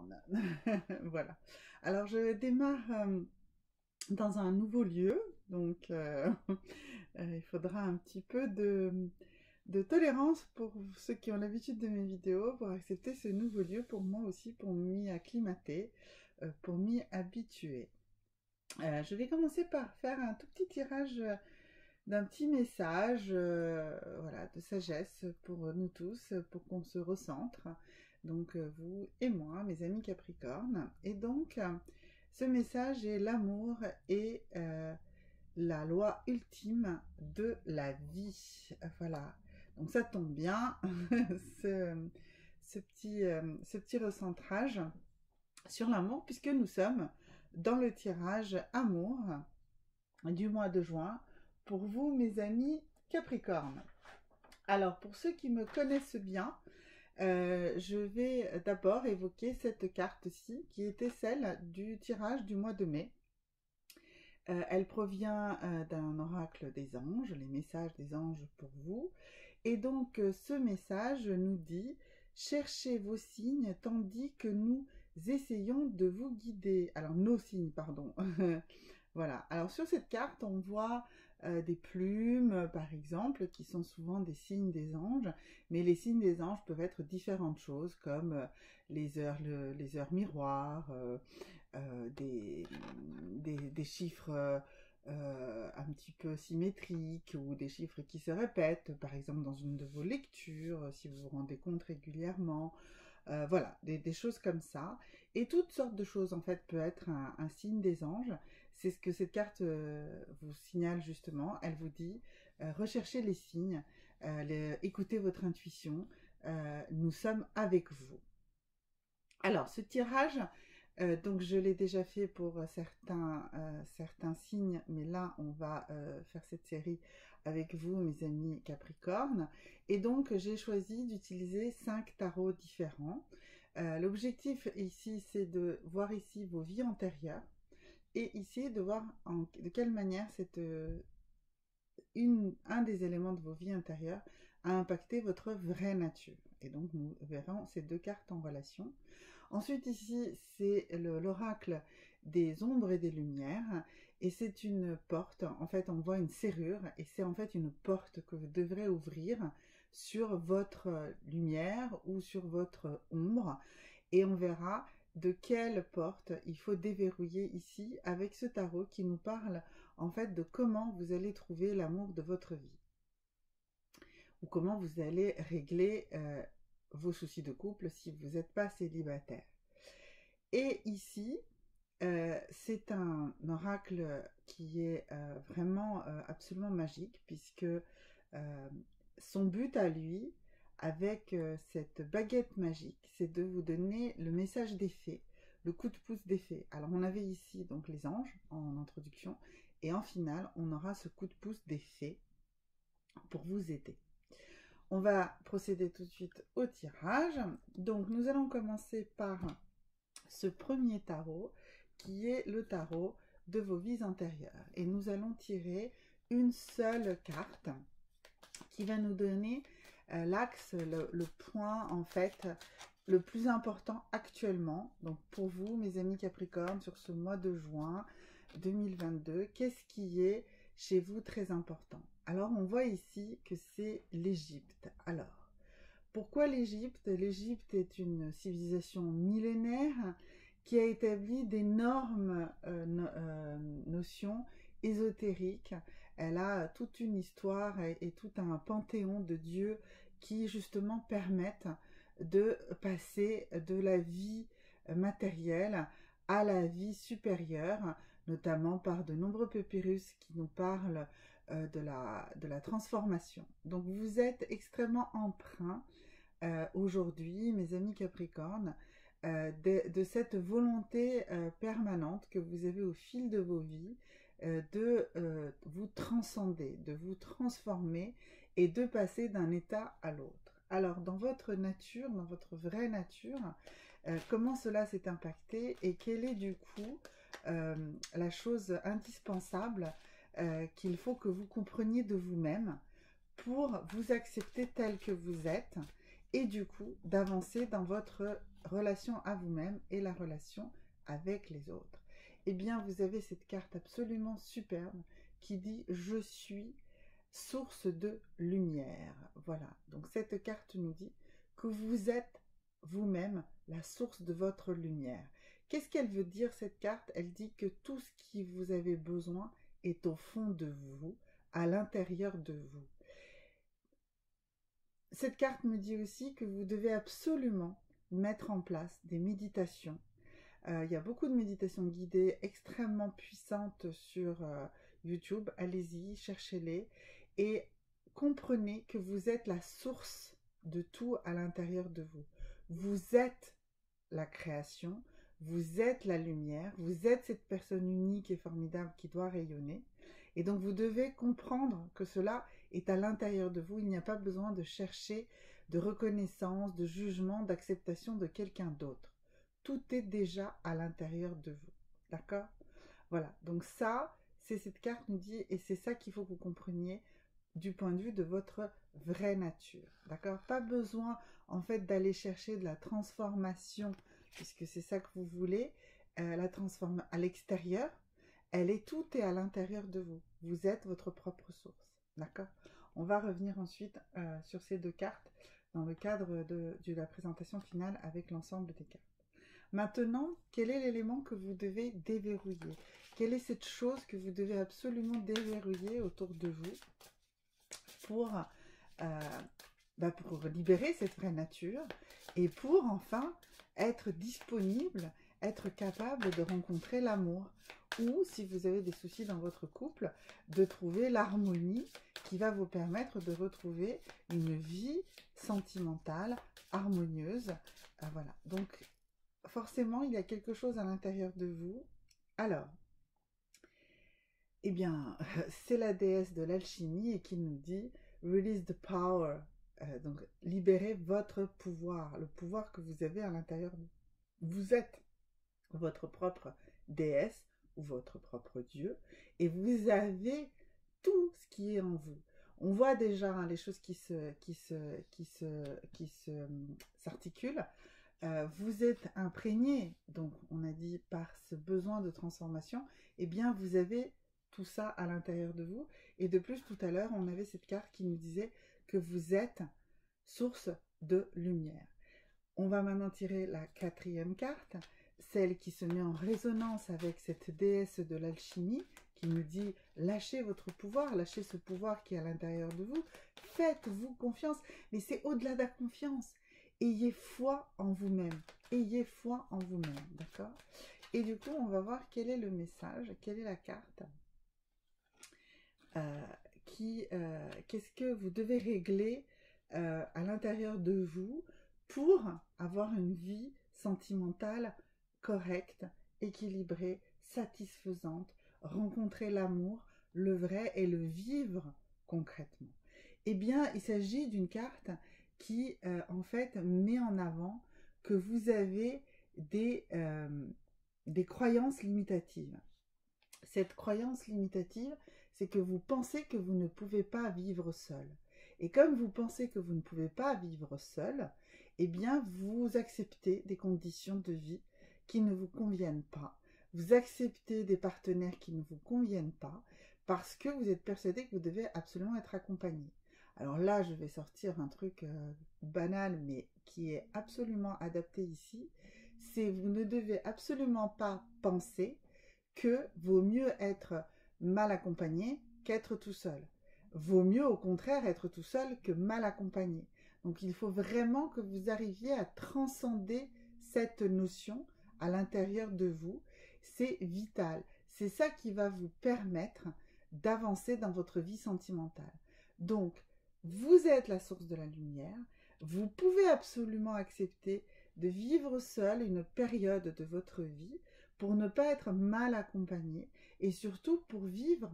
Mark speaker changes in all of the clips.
Speaker 1: Capricorne. Voilà. Alors, je démarre dans un nouveau lieu, donc il faudra un petit peu de tolérance pour ceux qui ont l'habitude de mes vidéos, pour accepter ce nouveau lieu, pour moi aussi, pour m'y acclimater, pour m'y habituer. Je vais commencer par faire un tout petit tirage d'un petit message voilà, de sagesse pour nous tous, pour qu'on se recentre, donc vous et moi, mes amis Capricornes. Et donc, ce message est l'amour et la loi ultime de la vie. Voilà, donc ça tombe bien, ce petit recentrage sur l'amour, puisque nous sommes dans le tirage amour du mois de juin, pour vous, mes amis Capricorne. Alors, pour ceux qui me connaissent bien, je vais d'abord évoquer cette carte-ci, qui était celle du tirage du mois de mai. Elle provient d'un oracle des anges, les messages des anges pour vous. Et donc, ce message nous dit « Cherchez vos signes tandis que nous essayons de vous guider ». Alors, nos signes, pardon. Voilà. Alors, sur cette carte, on voit des plumes, par exemple, qui sont souvent des signes des anges. Mais les signes des anges peuvent être différentes choses, comme les heures miroirs, des chiffres un petit peu symétriques, ou des chiffres qui se répètent, par exemple dans une de vos lectures, si vous vous rendez compte régulièrement. Voilà, des choses comme ça. Et toutes sortes de choses, en fait, peut être un signe des anges. C'est ce que cette carte vous signale justement. Elle vous dit, recherchez les signes, écoutez votre intuition, nous sommes avec vous. Alors, ce tirage, donc je l'ai déjà fait pour certains signes, mais là, on va faire cette série avec vous, mes amis Capricorne. Et donc, j'ai choisi d'utiliser 5 tarots différents. L'objectif ici, c'est de voir ici vos vies antérieures, et ici, de voir de quelle manière un des éléments de vos vies intérieures a impacté votre vraie nature. Et donc, nous verrons ces deux cartes en relation. Ensuite, ici, c'est l'oracle des ombres et des lumières. Et c'est une porte. En fait, on voit une serrure. Et c'est en fait une porte que vous devrez ouvrir sur votre lumière ou sur votre ombre. Et on verra de quelle porte il faut déverrouiller ici avec ce tarot qui nous parle en fait de comment vous allez trouver l'amour de votre vie. Ou comment vous allez régler vos soucis de couple si vous n'êtes pas célibataire. Et ici, c'est un oracle qui est vraiment absolument magique, puisque son but à lui, avec cette baguette magique, c'est de vous donner le message des fées, le coup de pouce des fées. Alors on avait ici donc les anges en introduction, et en finale, on aura ce coup de pouce des fées pour vous aider. On va procéder tout de suite au tirage. Donc nous allons commencer par ce premier tarot, qui est le tarot de vos vies antérieures. Et nous allons tirer une seule carte qui va nous donner l'axe, le point en fait le plus important actuellement. Donc pour vous, mes amis Capricorne, sur ce mois de juin 2022, qu'est-ce qui est chez vous très important? Alors on voit ici que c'est l'Égypte. Alors, pourquoi l'Égypte? L'Égypte est une civilisation millénaire qui a établi d'énormes notions ésotériques. Elle a toute une histoire et tout un panthéon de dieux qui justement permettent de passer de la vie matérielle à la vie supérieure, notamment par de nombreux papyrus qui nous parlent de la transformation. Donc vous êtes extrêmement empreint aujourd'hui, mes amis Capricornes, de cette volonté permanente que vous avez au fil de vos vies de vous transcender, de vous transformer et de passer d'un état à l'autre. Alors, dans votre nature, dans votre vraie nature, comment cela s'est impacté et quelle est du coup la chose indispensable qu'il faut que vous compreniez de vous-même pour vous accepter tel que vous êtes et du coup d'avancer dans votre relation à vous-même et la relation avec les autres. Eh bien, vous avez cette carte absolument superbe qui dit « Je suis source de lumière ». Voilà, donc cette carte nous dit que vous êtes vous-même la source de votre lumière. Qu'est-ce qu'elle veut dire cette carte? Elle dit que tout ce qui vous avez besoin est au fond de vous, à l'intérieur de vous. Cette carte me dit aussi que vous devez absolument mettre en place des méditations. Il y a beaucoup de méditations guidées extrêmement puissantes sur YouTube. Allez-y, cherchez-les et comprenez que vous êtes la source de tout à l'intérieur de vous. Vous êtes la création, vous êtes la lumière, vous êtes cette personne unique et formidable qui doit rayonner. Et donc vous devez comprendre que cela est à l'intérieur de vous. Il n'y a pas besoin de chercher de reconnaissance, de jugement, d'acceptation de quelqu'un d'autre. Tout est déjà à l'intérieur de vous. D'accord? Voilà. Donc ça, c'est cette carte nous dit, et c'est ça qu'il faut que vous compreniez du point de vue de votre vraie nature. D'accord? Pas besoin, en fait, d'aller chercher de la transformation, puisque c'est ça que vous voulez, la transformer à l'extérieur. Tout est à l'intérieur de vous. Vous êtes votre propre source. D'accord? On va revenir ensuite sur ces deux cartes dans le cadre de la présentation finale avec l'ensemble des cartes. Maintenant, quel est l'élément que vous devez déverrouiller? Quelle est cette chose que vous devez absolument déverrouiller autour de vous pour libérer cette vraie nature et pour enfin être disponible, être capable de rencontrer l'amour? Ou, si vous avez des soucis dans votre couple, de trouver l'harmonie qui va vous permettre de retrouver une vie sentimentale, harmonieuse. Voilà, donc forcément, il y a quelque chose à l'intérieur de vous. Alors, eh bien, c'est la déesse de l'alchimie et qui nous dit « Release the power ». Donc, libérez votre pouvoir, le pouvoir que vous avez à l'intérieur de vous. Vous êtes votre propre déesse ou votre propre dieu et vous avez tout ce qui est en vous. On voit déjà les choses qui s'articulent. Vous êtes imprégné, donc on a dit par ce besoin de transformation, eh bien vous avez tout ça à l'intérieur de vous. Et de plus, tout à l'heure, on avait cette carte qui nous disait que vous êtes source de lumière. On va maintenant tirer la quatrième carte, celle qui se met en résonance avec cette déesse de l'alchimie, qui nous dit lâchez votre pouvoir, lâchez ce pouvoir qui est à l'intérieur de vous, faites-vous confiance, mais c'est au-delà de la confiance. Ayez foi en vous-même, ayez foi en vous-même, d'accord? Et du coup, on va voir quel est le message, quelle est la carte, qu'est-ce que vous devez régler à l'intérieur de vous pour avoir une vie sentimentale correcte, équilibrée, satisfaisante, rencontrer l'amour, le vrai et le vivre concrètement. Eh bien, il s'agit d'une carte qui, en fait, met en avant que vous avez des croyances limitatives. Cette croyance limitative, c'est que vous pensez que vous ne pouvez pas vivre seul. Et comme vous pensez que vous ne pouvez pas vivre seul, eh bien, vous acceptez des conditions de vie qui ne vous conviennent pas. Vous acceptez des partenaires qui ne vous conviennent pas parce que vous êtes persuadé que vous devez absolument être accompagné. Alors là, je vais sortir un truc banal, mais qui est absolument adapté ici. C'est vous ne devez absolument pas penser que vaut mieux être mal accompagné qu'être tout seul. Vaut mieux au contraire être tout seul que mal accompagné. Donc il faut vraiment que vous arriviez à transcender cette notion à l'intérieur de vous. C'est vital. C'est ça qui va vous permettre d'avancer dans votre vie sentimentale. Donc, vous êtes la source de la lumière. Vous pouvez absolument accepter de vivre seul une période de votre vie pour ne pas être mal accompagné et surtout pour vivre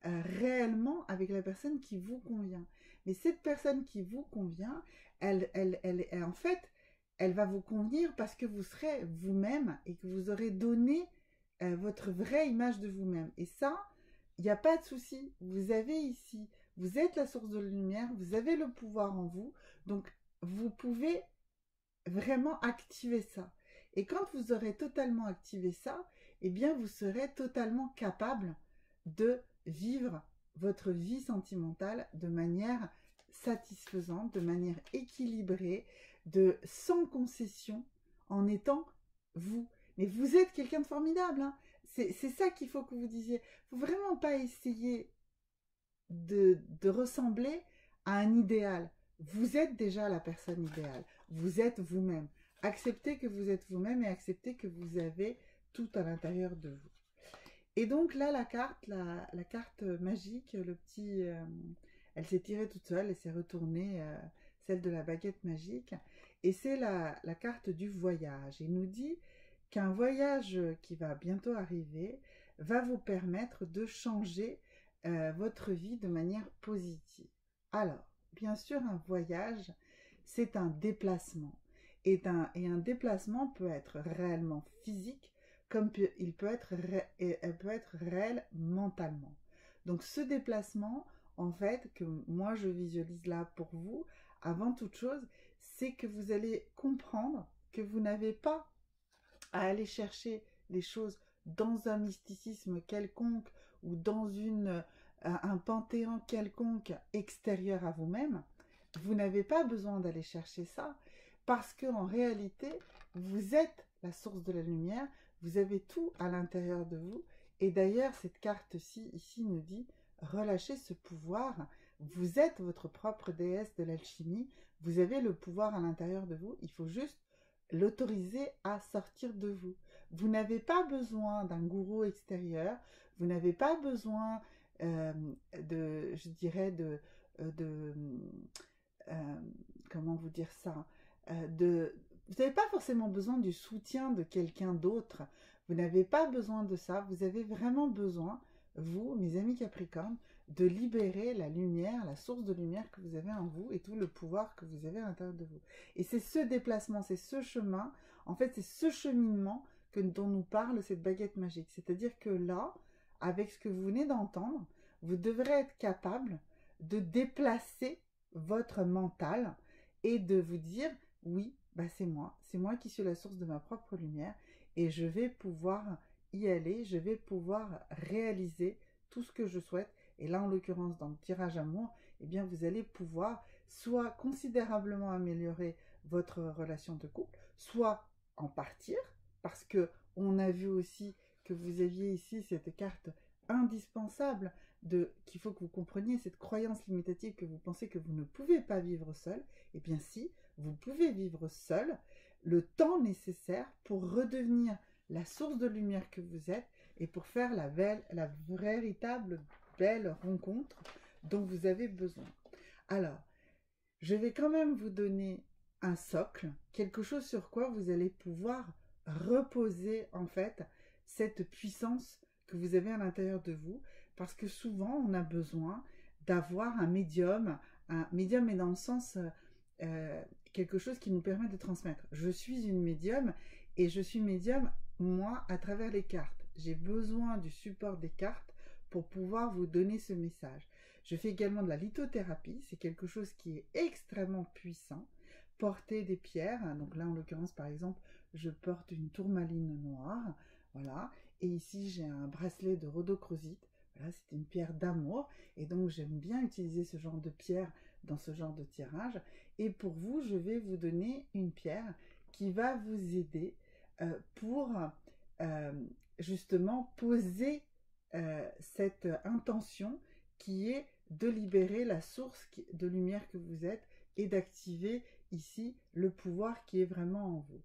Speaker 1: réellement avec la personne qui vous convient. Mais cette personne qui vous convient, en fait, elle va vous convenir parce que vous serez vous-même et que vous aurez donné votre vraie image de vous-même. Et ça, il n'y a pas de souci. Vous avez ici, vous êtes la source de lumière, vous avez le pouvoir en vous. Donc, vous pouvez vraiment activer ça. Et quand vous aurez totalement activé ça, eh bien, vous serez totalement capable de vivre votre vie sentimentale de manière satisfaisante, de manière équilibrée, sans concession, en étant vous. Mais vous êtes quelqu'un de formidable, hein. C'est ça qu'il faut que vous disiez. Il ne faut vraiment pas essayer de ressembler à un idéal. Vous êtes déjà la personne idéale. Vous êtes vous-même. Acceptez que vous êtes vous-même et acceptez que vous avez tout à l'intérieur de vous. Et donc là, la carte magique, elle s'est tirée toute seule et s'est retournée, celle de la baguette magique. Et c'est la carte du voyage. Il nous dit qu'un voyage qui va bientôt arriver va vous permettre de changer votre vie de manière positive. Alors, bien sûr, un voyage, c'est un déplacement. Et un déplacement peut être réellement physique, comme il peut être réel mentalement. Donc ce déplacement, en fait, que moi je visualise là pour vous, avant toute chose, c'est que vous allez comprendre que vous n'avez pas à aller chercher les choses dans un mysticisme quelconque ou dans un panthéon quelconque extérieur à vous-même. Vous n'avez pas besoin d'aller chercher ça parce qu'en réalité, vous êtes la source de la lumière, vous avez tout à l'intérieur de vous. Et d'ailleurs, cette carte-ci, ici, nous dit relâchez ce pouvoir. Vous êtes votre propre déesse de l'alchimie. Vous avez le pouvoir à l'intérieur de vous. Il faut juste l'autoriser à sortir de vous. Vous n'avez pas besoin d'un gourou extérieur. Vous n'avez pas besoin je dirais, comment vous dire ça, vous n'avez pas forcément besoin du soutien de quelqu'un d'autre. Vous n'avez pas besoin de ça. Vous avez vraiment besoin, vous, mes amis Capricorne, de libérer la lumière, la source de lumière que vous avez en vous et tout le pouvoir que vous avez à l'intérieur de vous. Et c'est ce déplacement, c'est ce chemin, en fait, c'est ce cheminement dont nous parle cette baguette magique. C'est-à-dire que là, avec ce que vous venez d'entendre, vous devrez être capable de déplacer votre mental et de vous dire, oui, bah c'est moi qui suis la source de ma propre lumière et je vais pouvoir y aller, je vais pouvoir réaliser tout ce que je souhaite. Et là, en l'occurrence, dans le tirage amour, eh bien, vous allez pouvoir soit considérablement améliorer votre relation de couple, soit en partir, parce que on a vu aussi que vous aviez ici cette carte indispensable qu'il faut que vous compreniez, cette croyance limitative que vous pensez que vous ne pouvez pas vivre seul. Eh bien si, vous pouvez vivre seul le temps nécessaire pour redevenir la source de lumière que vous êtes et pour faire la véritable belle rencontre dont vous avez besoin. Alors, je vais quand même vous donner un socle, quelque chose sur quoi vous allez pouvoir reposer en fait cette puissance que vous avez à l'intérieur de vous, parce que souvent on a besoin d'avoir un médium mais dans le sens quelque chose qui nous permet de transmettre. Je suis une médium et je suis médium moi à travers les cartes. J'ai besoin du support des cartes pour pouvoir vous donner ce message. Je fais également de la lithothérapie, c'est quelque chose qui est extrêmement puissant. Porter des pierres, donc là en l'occurrence par exemple, je porte une tourmaline noire, voilà, et ici j'ai un bracelet de rhodochrosite, voilà, c'est une pierre d'amour, et donc j'aime bien utiliser ce genre de pierre dans ce genre de tirage. Et pour vous, je vais vous donner une pierre qui va vous aider pour justement poser cette intention qui est de libérer la source de lumière que vous êtes et d'activer ici le pouvoir qui est vraiment en vous.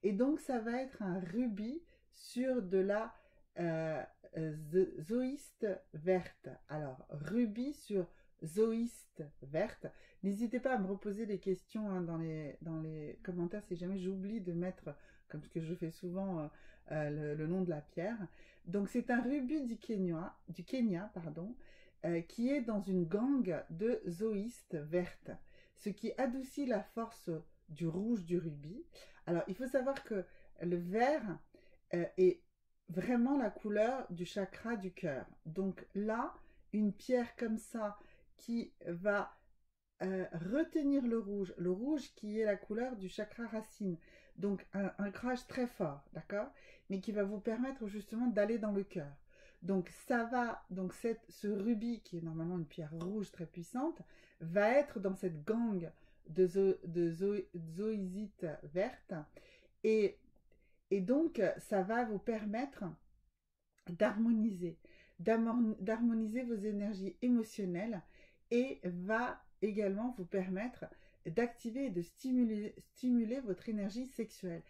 Speaker 1: Et donc ça va être un rubis sur de la zoïste verte. Alors rubis sur zoïste verte. N'hésitez pas à me reposer des questions hein, dans les commentaires si jamais j'oublie de mettre, comme ce que je fais souvent, le nom de la pierre. Donc c'est un rubis du Kenya pardon, qui est dans une gangue de zoïste verte, ce qui adoucit la force du rouge du rubis. Alors il faut savoir que le vert est vraiment la couleur du chakra du cœur. Donc là, une pierre comme ça qui va retenir le rouge qui est la couleur du chakra racine. Donc un ancrage très fort, d'accord? Mais qui va vous permettre justement d'aller dans le cœur. Donc ça va, donc ce rubis qui est normalement une pierre rouge très puissante, va être dans cette gangue de zoïsite verte. Et, et donc ça va vous permettre d'harmoniser, d'harmoniser vos énergies émotionnelles et va également vous permettre d'activer et de stimuler votre énergie sexuelle.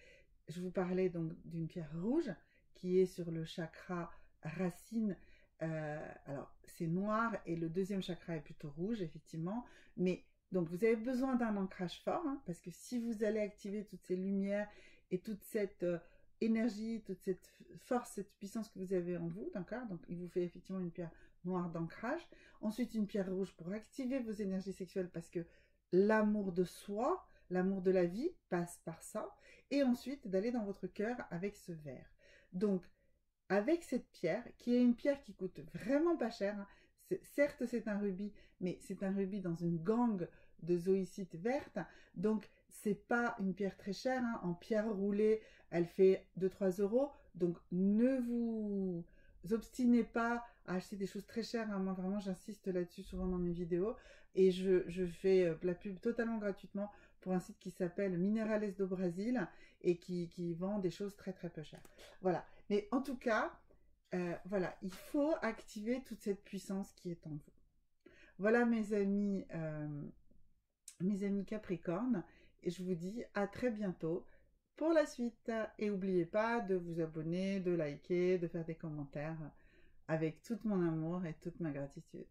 Speaker 1: Je vous parlais donc d'une pierre rouge qui est sur le chakra racine. Alors c'est noir et le deuxième chakra est plutôt rouge effectivement, mais donc vous avez besoin d'un ancrage fort hein, parce que si vous allez activer toutes ces lumières et toute cette énergie, toute cette force, cette puissance que vous avez en vous, d'accord? Donc il vous fait effectivement une pierre noire d'ancrage, ensuite une pierre rouge pour activer vos énergies sexuelles parce que l'amour de soi, l'amour de la vie passe par ça, et ensuite d'aller dans votre cœur avec ce vert. Donc avec cette pierre, qui est une pierre qui coûte vraiment pas cher, hein, certes c'est un rubis, mais c'est un rubis dans une gangue de zoïsite verte, donc c'est pas une pierre très chère, hein, en pierre roulée, elle fait 2-3 euros, donc ne vous obstinez pas à acheter des choses très chères, hein. Moi vraiment j'insiste là-dessus souvent dans mes vidéos, et je fais la pub totalement gratuitement pour un site qui s'appelle Minerales do Brasil, et qui vend des choses très très peu chères. Voilà, mais en tout cas, voilà, il faut activer toute cette puissance qui est en vous. Voilà mes amis Capricornes, et je vous dis à très bientôt pour la suite. Et n'oubliez pas de vous abonner, de liker, de faire des commentaires avec tout mon amour et toute ma gratitude.